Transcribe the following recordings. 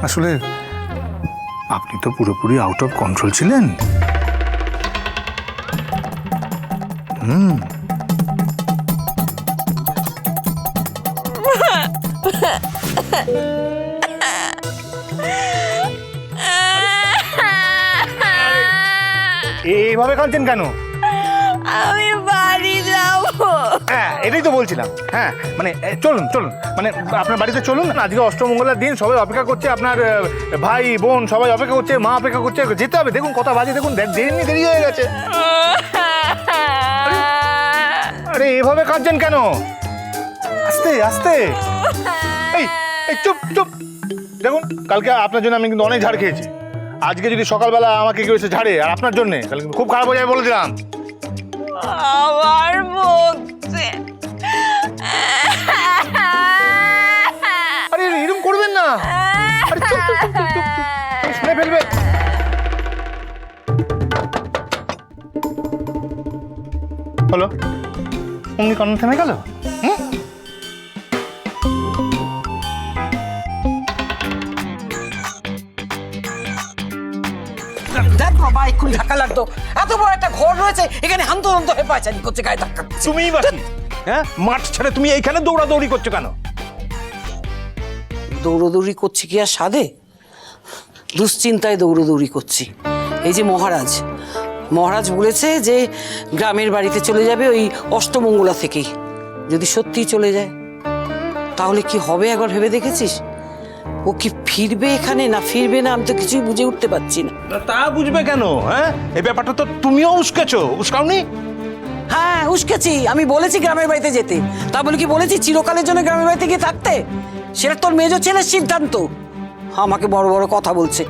আসলে আপনি তো পুরোপুরি আউট অফ কন্ট্রোল ছিলেন। এইভাবে কাঁদছেন কেন? আমি বাড়ি যাবো। হ্যাঁ, এটাই তো বলছিলাম। হ্যাঁ, মানে চলুন চলুন, মানে আপনার বাড়িতে চলুন। আজকে অষ্টমঙ্গলার দিন, সবাই অপেক্ষা করছে, আপনার ভাই বোন সবাই অপেক্ষা করছে, মা অপেক্ষা করছে, যেতে হবে। দেখুন কটা বাজে, দেখুন দেরি হয়ে গেছে। আরে এভাবে কাঁদছেন কেন? আস্তে আস্তে। এই এই চুপ চুপ। দেখুন, কালকে আপনার জন্য আমি কিন্তু অনেক ঝাড় খেয়েছি। আজকে যদি সকালবেলা আমাকে কেউ এসে ঝাড়ে আর আপনার জন্য, তাহলে কিন্তু খুব খারাপ হয়ে যাবে বলে দিলাম। আবার বকছে। আরে এরকম করবেন না। আরে চুপ চুপ চুপ চুপ চুপ, শুনে ফেলবে। হলো, অমনি কান্না থেমে গেল। দেখ বাবা, এক্ষুনি ধাক্কা লাগতো। এত বড় একটা ঘর রয়েছে, এখানে হান্তদন্ত হয়ে পায়চারি করছে, গায়ে ধাক্কা দিচ্ছে। তুমিই বাকি, হ্যাঁ? মাঠ ছেড়ে তুমি এইখানে দৌড়াদৌড়ি করছো কেন? দৌড়দৌড়ি করছি কি আর সাধে? দুশ্চিন্তায় দৌড়দৌড়ি করছি। এই যে মহারাজ বলেছে যে গ্রামের বাড়িতে চলে যাবে ওই অষ্টমঙ্গলা থেকেই। যদি সত্যিই চলে যায় তাহলে কি হবে একবার ভেবে দেখেছিস? ও কি ফিরবে এখানে না ফিরবে না, আমি তো কিছুই বুঝে উঠতে পারছি না। তা বুঝবে কেন? হ্যাঁ, এই ব্যাপারটা তো তুমিও উস্কাওনি? হ্যাঁ, উস্কেছি। আমি বলেছি গ্রামের বাড়িতে যেতে, তা বলে কি বলেছি চিরকালের জন্য গ্রামের বাড়িতে গিয়ে থাকতে? সেটা তোর মেজো ছেলের সিদ্ধান্ত। আমাকে বড় বড় কথা বলছে।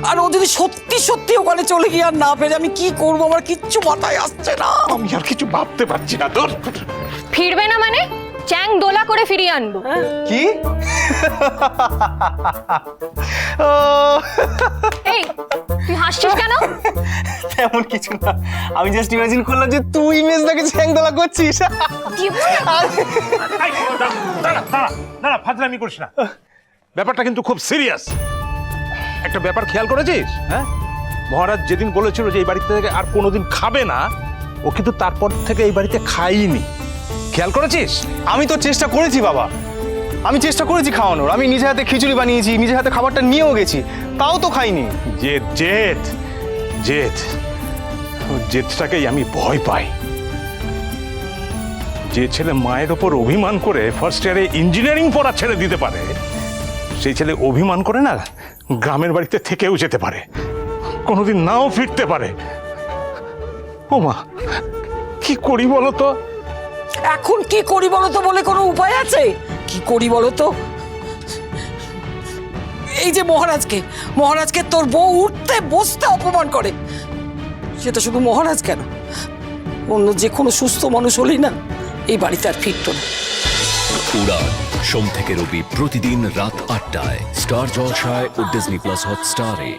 আর ও যদি সত্যি সত্যি ওখানে চলে গিয়ে আর না পেরে আমি কি করবো, আমার কিচ্ছু মাথায় আসছে না। আমি আর কিছু ভাবতে পারছি না। তোর ফিরবে না মানে চ্যাং দোলা করে ফিরিয়ে আনবো। কি? এই তুই হাসছিস কেন? তেমন কিছু না, আমি জাস্ট ইমাজিন করলাম যে তুই মেজদাকে চ্যাংদোলা করছিস। না ফাজলামি করিস না, ব্যাপারটা কিন্তু খুব সিরিয়াস। একটা ব্যাপার খেয়াল করেছিস? হ্যাঁ, মহারাজ যেদিন বলেছিল যে এই বাড়িতে থেকে আর কোনোদিন খাবে না, ও কিন্তু তারপর থেকে এই বাড়িতে খাইনি। খেয়াল করেছিস? আমি তো চেষ্টা করেছি বাবা, আমি চেষ্টা করেছি খাওয়ানোর। আমি নিজে হাতে খিচুড়ি বানিয়েছি, নিজে হাতে খাবারটা নিয়েও গেছি, তাও তো খাইনি। জেদটাকেই আমি ভয় পাই। যে ছেলে মায়ের ওপর অভিমান করে ফার্স্ট ইয়ারে ইঞ্জিনিয়ারিং পড়া ছেড়ে দিতে পারে, সেই ছেলে অভিমান করে না গ্রামের বাড়িতে থেকেও যেতে পারে, কোনোদিন নাও ফিরতে পারে। ও মা, কি করি বলো তো? এখন কি করি বলো তো বলে কোনো উপায় আছে? কি করি বলো তো? এই যে মহারাজকে তোর বউ উঠতে বসতে অপমান করে, সেটা শুধু মহারাজ কেন, অন্য যে কোনো সুস্থ মানুষ হলেই না এই বাড়িতে আর ফিরতো না। উড়ান সোম থেকে রবি প্রতিদিন রাত ৮টায় স্টার জলসায় ও ডিজনি প্লাস হটস্টারে।